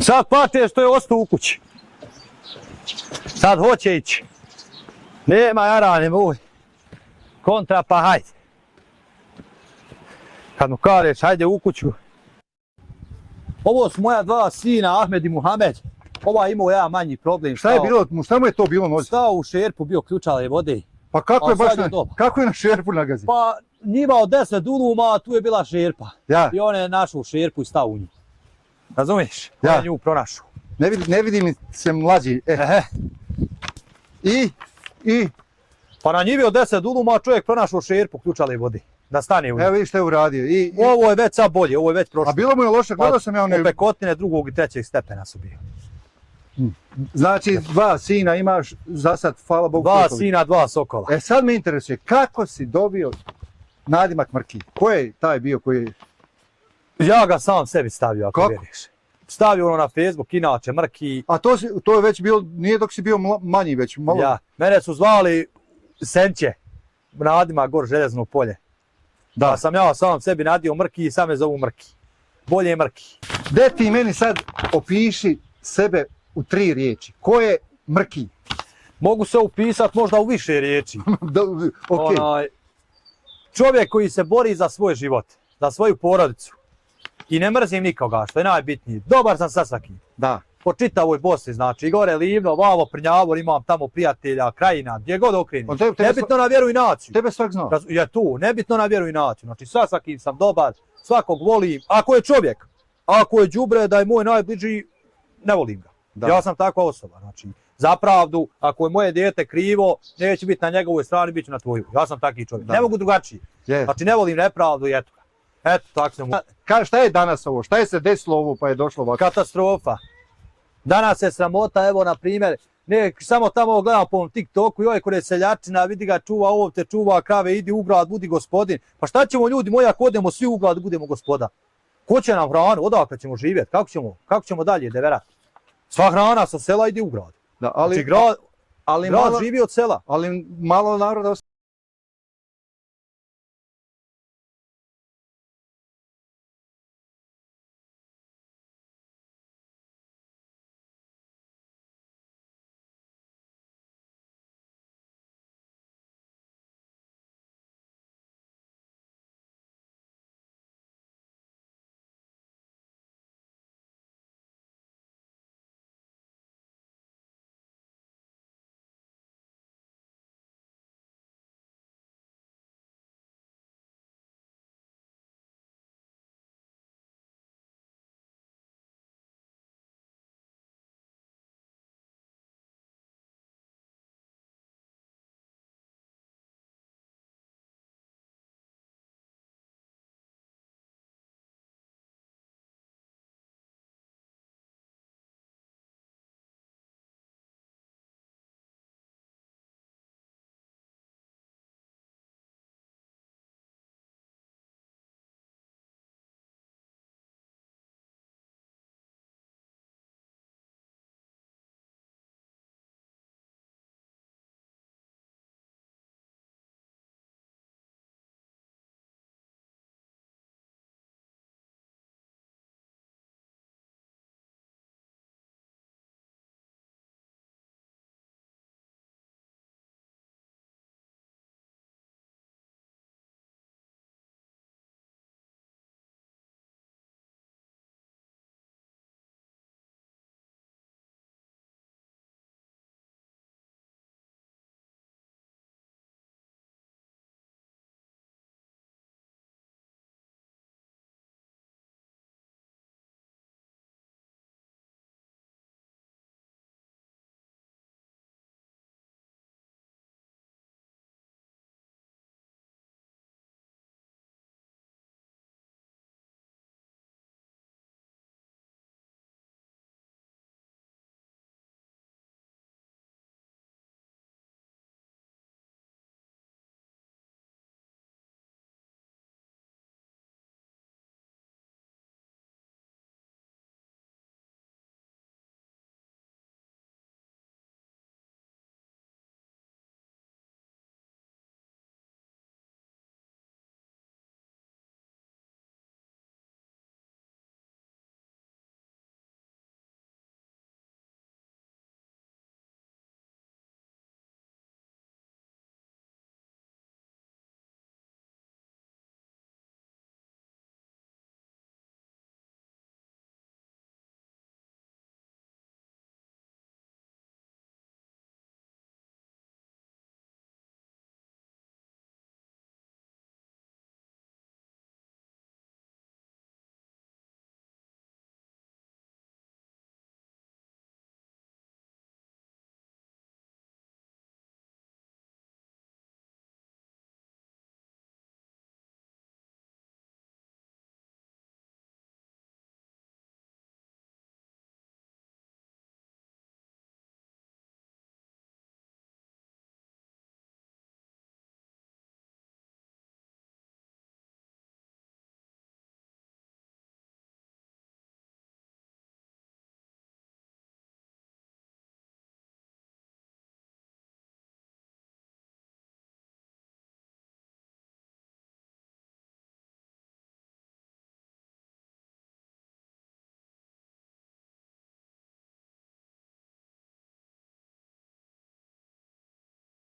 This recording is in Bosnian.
Sad plače što je ostao u kući. Sad hoće ići. Nema jarane moj. Kontra pa hajde. Kad mu kažeš hajde u kuću. Ovo su moja dva sina, Ahmed i Muhamed. Ovaj imao jedan manji problem. Šta je bilo, šta mu je to bilo noć? Stao u šerpu, bio ključale vode. Pa kako je baš kako je na šerpu nagazio? Pa njima od 10 duluma, tu je bila šerpa. Ja. I on je našao šerpu i stao u nju. Razumiješ? Ja. On je nju pronašao. Ne vidi mi se mlađi. I? Pa na njivi od 10 duluma čovjek pronašao šerpu ključale vode. Da stane u nju. Evo vidiš što je uradio. Ovo je već sad bolje, ovo je već prošlo. A bilo mu je loše, gledao sam ja one... Opekotine drugog i trećeg stepena su bili. Znači, dva sina imaš, za sad, hvala Bogu. Dva sina, dva sokola. E sad me interesuje, kako si dobio nadimak Mrki? Ko je taj bio koji je... Ja ga sam sebi stavio, ako vjeriš. Stavio ono na Facebook, inače Mrki. A to je već bilo, nije dok si bio manji već, malo... Ja, mene su zvali Senće, nadimak gor Željezno polje. Da, sam ja sam sebi nadio Mrki i sam me zovu Mrki. Bolje je Mrki. Gde ti meni sad opiši sebe u 3 riječi? Ko je Mrki? Mogu se upisati možda u više riječi. Okay. Čovjek koji se bori za svoj život, za svoju porodicu. I ne mrzim nikoga, što je najbitnije. Dobar sam sa svakim. Da. Po čitavoj Bosni, znači, i gore Livno, vamo Prnjavor, imam tamo prijatelja, Krajina, gdje god okrenim. Nebitno na vjeru i naciju. Tebe svak znao. Je tu, nebitno na vjeru i naciju. Znači, sa svakim sam dobar, svakog volim. Ako je čovjek, ako je đubre da je moj najbliži, ne volim ga. Da. Ja sam takva osoba, znači, za pravdu, ako je moje dijete krivo, neće biti na njegovoj strani, bit ću na tvoju. Ja sam taki čovjek, ne mogu drugačije. Znači, ne volim nepravdu i eto. Eto, tako sam. Šta je danas ovo? Šta je se desilo ovo pa je došlo ovako? Katastrofa. Danas je sramota, evo na primjer, samo tamo gledam po TikToku, joj kod je seljačina, vidi ga čuva ovce, čuva krave, idi u grad, budi gospodin. Pa šta ćemo ljudi moji ako odemo svi u grad da budemo gospoda? Ko će nam hranu, odakle ćemo živjeti, kako ćemo dalje deverati? Sva hrana sa sela ide u grad. Da, ali, znači grad živi od sela. Ali malo naroda